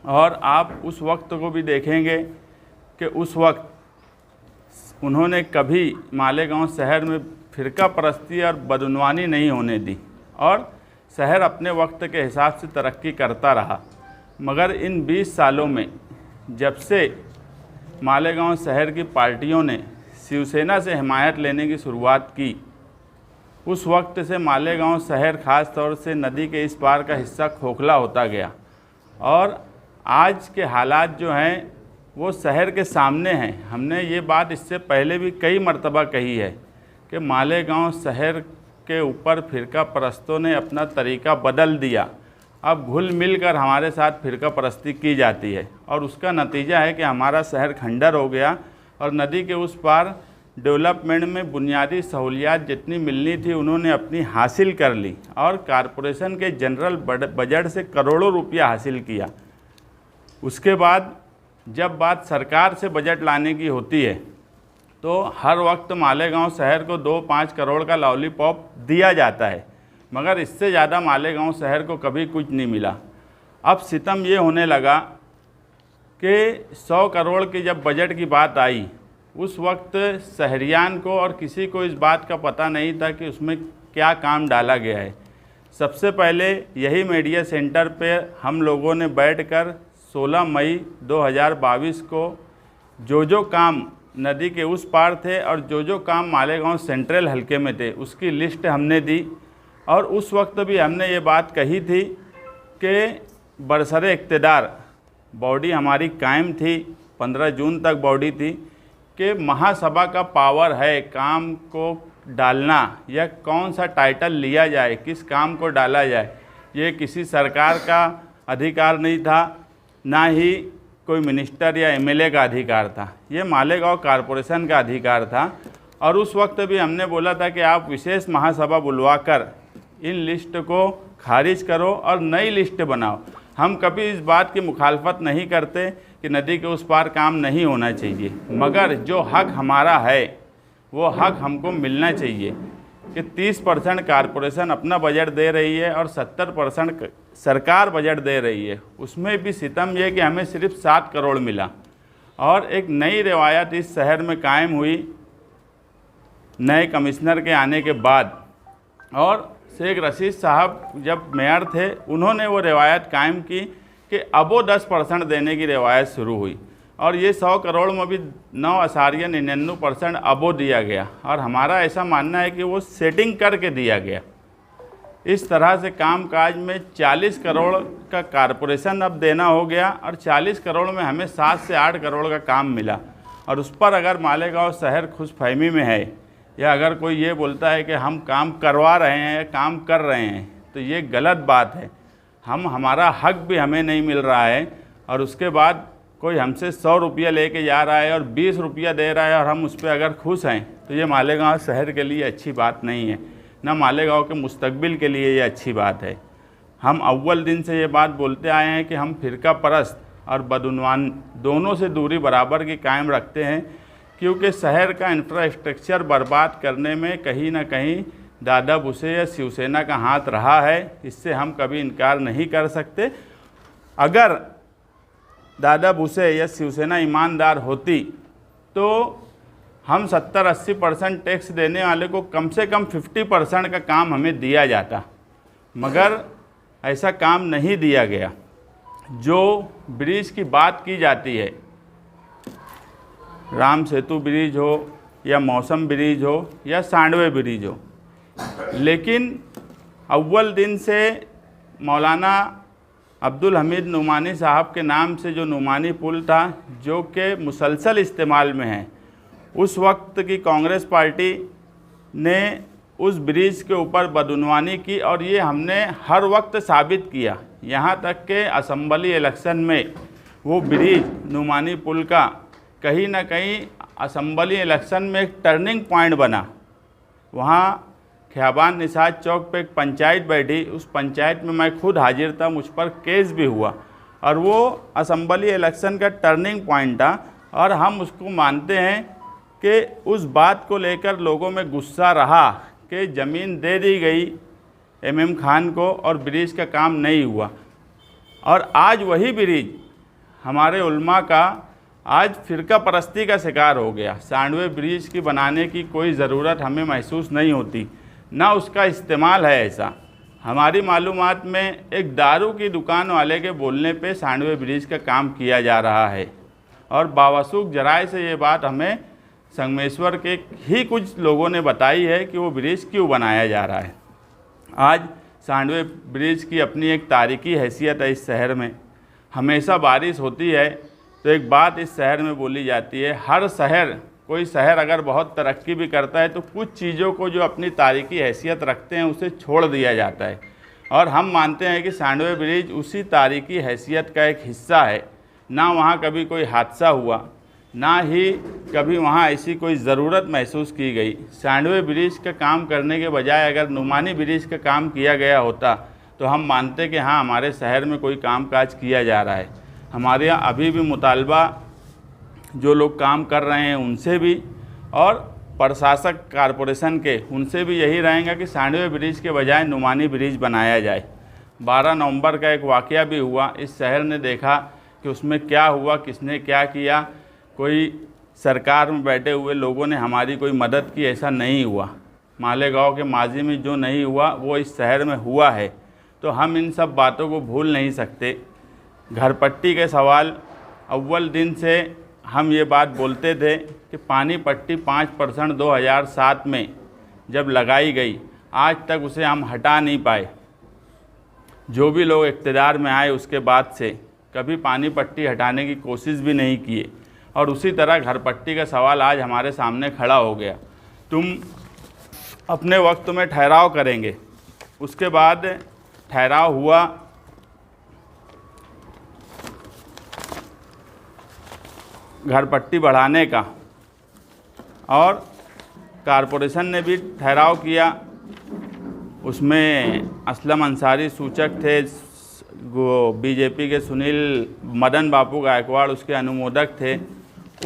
और आप उस वक्त को भी देखेंगे कि उस वक्त उन्होंने कभी मालेगांव शहर में फ़िरका परस्ती और बदउनवानी नहीं होने दी और शहर अपने वक्त के हिसाब से तरक्की करता रहा। मगर इन 20 सालों में जब से मालेगांव शहर की पार्टियों ने शिवसेना से हिमायत लेने की शुरुआत की, उस वक्त से मालेगांव शहर ख़ास तौर से नदी के इस पार का हिस्सा खोखला होता गया और आज के हालात जो हैं वो शहर के सामने हैं। हमने ये बात इससे पहले भी कई मर्तबा कही है कि मालेगांव शहर के ऊपर फ़िरका परस्तों ने अपना तरीका बदल दिया। अब घुल मिल कर हमारे साथ फ़िरका परस्ती की जाती है और उसका नतीजा है कि हमारा शहर खंडर हो गया और नदी के उस पार डेवलपमेंट में बुनियादी सहूलियात जितनी मिलनी थी उन्होंने अपनी हासिल कर ली और कॉरपोरेशन के जनरल बजट से करोड़ों रुपया हासिल किया। उसके बाद जब बात सरकार से बजट लाने की होती है तो हर वक्त मालेगांव शहर को 2-5 करोड़ का लॉलीपॉप दिया जाता है, मगर इससे ज़्यादा मालेगांव शहर को कभी कुछ नहीं मिला। अब सितम ये होने लगा कि 100 करोड़ की जब बजट की बात आई, उस वक्त शहरियान को और किसी को इस बात का पता नहीं था कि उसमें क्या काम डाला गया है। सबसे पहले यही मीडिया सेंटर पे हम लोगों ने बैठकर 16 मई 2022 को जो काम नदी के उस पार थे और जो काम मालेगांव सेंट्रल हलके में थे उसकी लिस्ट हमने दी और उस वक्त भी हमने ये बात कही थी कि बरसरे इक़्तिदार बॉडी हमारी कायम थी, 15 जून तक बॉडी थी कि महासभा का पावर है काम को डालना या कौन सा टाइटल लिया जाए, किस काम को डाला जाए। ये किसी सरकार का अधिकार नहीं था, ना ही कोई मिनिस्टर या एमएलए का अधिकार था, ये मालेगांव कॉरपोरेशन का अधिकार था। और उस वक्त भी हमने बोला था कि आप विशेष महासभा बुलवाकर इन लिस्ट को खारिज करो और नई लिस्ट बनाओ। हम कभी इस बात की मुखालफत नहीं करते कि नदी के उस पार काम नहीं होना चाहिए, मगर जो हक हमारा है वो हक हमको मिलना चाहिए कि 30% कॉरपोरेशन अपना बजट दे रही है और 70% सरकार बजट दे रही है। उसमें भी सितम ये कि हमें सिर्फ 7 करोड़ मिला। और एक नई रिवायत इस शहर में कायम हुई नए कमिश्नर के आने के बाद, और शेख रशीद साहब जब मेयर थे उन्होंने वो रिवायत कायम की कि अब वो 10% देने की रिवायत शुरू हुई और ये 100 करोड़ में भी 9.99% अबो दिया गया। और हमारा ऐसा मानना है कि वो सेटिंग करके दिया गया। इस तरह से कामकाज में 40 करोड़ का कॉरपोरेशन अब देना हो गया और 40 करोड़ में हमें 7 से 8 करोड़ का काम मिला। और उस पर अगर मालेगांव शहर खुशफहमी में है या अगर कोई ये बोलता है कि हम काम करवा रहे हैं या काम कर रहे हैं तो ये गलत बात है। हमारा हक भी हमें नहीं मिल रहा है और उसके बाद कोई हमसे 100 रुपया लेके जा रहा है और 20 रुपया दे रहा है और हम उस पर अगर खुश हैं तो ये मालेगांव शहर के लिए अच्छी बात नहीं है, ना मालेगांव के मुस्तकबिल के लिए ये अच्छी बात है। हम अव्वल दिन से ये बात बोलते आए हैं कि हम फ़िरका परस्त और बदउनवान दोनों से दूरी बराबर की कायम रखते हैं, क्योंकि शहर का इंफ्रास्ट्रक्चर बर्बाद करने में कहीं ना कहीं दादा भुसे या शिवसेना का हाथ रहा है। इससे हम कभी इनकार नहीं कर सकते। अगर दादा भुसे या शिवसेना ईमानदार होती तो हम 70-80% टैक्स देने वाले को कम से कम 50% का काम हमें दिया जाता, मगर ऐसा काम नहीं दिया गया। जो ब्रिज की बात की जाती है, राम सेतु ब्रिज हो या मौसम ब्रिज हो या सांडवे ब्रिज हो, लेकिन अव्वल दिन से मौलाना अब्दुल हमीद नुमानी साहब के नाम से जो नुमानी पुल था जो कि मुसलसल इस्तेमाल में है, उस वक्त की कांग्रेस पार्टी ने उस ब्रिज के ऊपर बदउनवानी की और ये हमने हर वक्त साबित किया। यहाँ तक कि असम्बली इलेक्शन में वो ब्रिज नुमानी पुल का कहीं ना कहीं असम्बली इलेक्शन में एक टर्निंग पॉइंट बना। वहाँ ख्याबान निसाज चौक पे एक पंचायत बैठी, उस पंचायत में मैं खुद हाजिर था, मुझ पर केस भी हुआ और वो असम्बली इलेक्शन का टर्निंग पॉइंट था। और हम उसको मानते हैं कि उस बात को लेकर लोगों में गुस्सा रहा कि ज़मीन दे दी गई MM खान को और ब्रिज का काम नहीं हुआ। और आज वही ब्रिज हमारे उल्मा का आज फ़िरका परस्ती का शिकार हो गया। सांडवे ब्रिज की बनाने की कोई ज़रूरत हमें महसूस नहीं होती, ना उसका इस्तेमाल है ऐसा। हमारी मालूमात में एक दारू की दुकान वाले के बोलने पे सांडवे ब्रिज का काम किया जा रहा है और बावसूख जराए से ये बात हमें संगमेश्वर के ही कुछ लोगों ने बताई है कि वो ब्रिज क्यों बनाया जा रहा है। आज सांडवे ब्रिज की अपनी एक तारीखी हैसियत है। इस शहर में हमेशा बारिश होती है तो एक बात इस शहर में बोली जाती है, हर शहर, कोई शहर अगर बहुत तरक्की भी करता है तो कुछ चीज़ों को जो अपनी तारीखी हैसियत रखते हैं उसे छोड़ दिया जाता है। और हम मानते हैं कि सांडवे ब्रिज उसी तारीखी हैसियत का एक हिस्सा है। ना वहाँ कभी कोई हादसा हुआ, ना ही कभी वहाँ ऐसी कोई ज़रूरत महसूस की गई। सांडवे ब्रिज का काम करने के बजाय अगर नुमानी ब्रिज का काम किया गया होता तो हम मानते कि हाँ, हमारे शहर में कोई कामकाज किया जा रहा है। हमारे यहाँ अभी भी मुतालबा जो लोग काम कर रहे हैं उनसे भी और प्रशासक कारपोरेशन के उनसे भी यही रहेगा कि सांडवे ब्रिज के बजाय नुमानी ब्रिज बनाया जाए। 12 नवंबर का एक वाक़या भी हुआ, इस शहर ने देखा कि उसमें क्या हुआ, किसने क्या किया। कोई सरकार में बैठे हुए लोगों ने हमारी कोई मदद की, ऐसा नहीं हुआ। मालेगांव के माजी में जो नहीं हुआ वो इस शहर में हुआ है, तो हम इन सब बातों को भूल नहीं सकते। घरपट्टी के सवाल, अव्वल दिन से हम ये बात बोलते थे कि पानी पट्टी 5% 2007 में जब लगाई गई, आज तक उसे हम हटा नहीं पाए। जो भी लोग इक़्तिदार में आए उसके बाद से कभी पानी पट्टी हटाने की कोशिश भी नहीं किए और उसी तरह घरपट्टी का सवाल आज हमारे सामने खड़ा हो गया। तुम अपने वक्त में ठहराव करेंगे, उसके बाद ठहराव हुआ, घरपट्टी बढ़ाने का, और कारपोरेशन ने भी ठहराव किया। उसमें असलम अंसारी सूचक थे, बीजेपी के सुनील मदन बापू गायकवाड़ उसके अनुमोदक थे।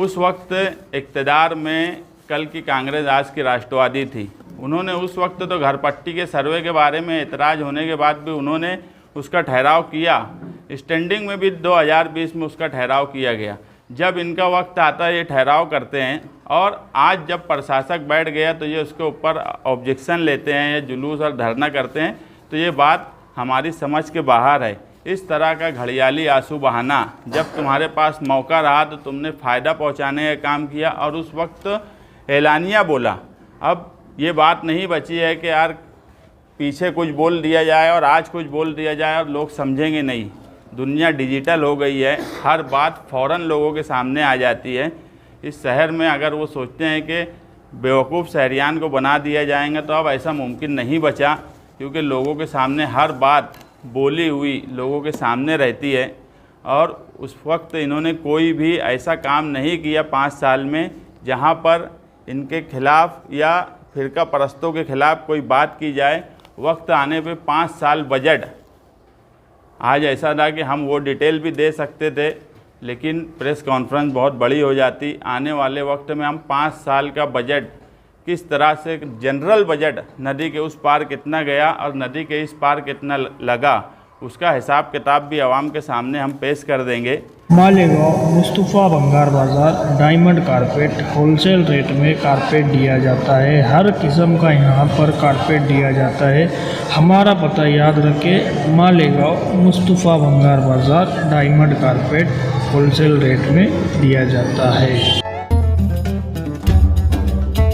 उस वक्त इक़्तिदार में कल की कांग्रेस आज की राष्ट्रवादी थी। उन्होंने उस वक्त तो घरपट्टी के सर्वे के बारे में एतराज़ होने के बाद भी उन्होंने उसका ठहराव किया। स्टैंडिंग में भी 2020 में उसका ठहराव किया गया। जब इनका वक्त आता है ये ठहराव करते हैं, और आज जब प्रशासक बैठ गया तो ये उसके ऊपर ऑब्जेक्शन लेते हैं या जुलूस और धरना करते हैं, तो ये बात हमारी समझ के बाहर है। इस तरह का घड़ियाली आंसू बहाना, जब तुम्हारे पास मौका रहा तो तुमने फ़ायदा पहुंचाने का काम किया और उस वक्त एलानिया बोला। अब ये बात नहीं बची है कि यार पीछे कुछ बोल दिया जाए और आज कुछ बोल दिया जाए और लोग समझेंगे नहीं। दुनिया डिजिटल हो गई है, हर बात फ़ौरन लोगों के सामने आ जाती है। इस शहर में अगर वो सोचते हैं कि बेवकूफ़ शहरियान को बना दिया जाएगा तो अब ऐसा मुमकिन नहीं बचा, क्योंकि लोगों के सामने हर बात बोली हुई लोगों के सामने रहती है। और उस वक्त इन्होंने कोई भी ऐसा काम नहीं किया 5 साल में जहां पर इनके खिलाफ़ या फ़िरका परस्तों के ख़िलाफ़ कोई बात की जाए। वक्त आने पे 5 साल बजट, आज ऐसा था कि हम वो डिटेल भी दे सकते थे लेकिन प्रेस कॉन्फ्रेंस बहुत बड़ी हो जाती। आने वाले वक्त में हम 5 साल का बजट किस तरह से, जनरल बजट नदी के उस पार कितना गया और नदी के इस पार कितना लगा, उसका हिसाब किताब भी आवाम के सामने हम पेश कर देंगे। मालेगांव मुस्तफ़ा भंगार बाज़ार डायमंड कारपेट होलसेल रेट में कारपेट दिया जाता है। हर किस्म का यहाँ पर कारपेट दिया जाता है। हमारा पता याद रखें, मालेगांव मुस्तफ़ा भंगार बाज़ार डायमंड कारपेट होलसेल रेट में दिया जाता है।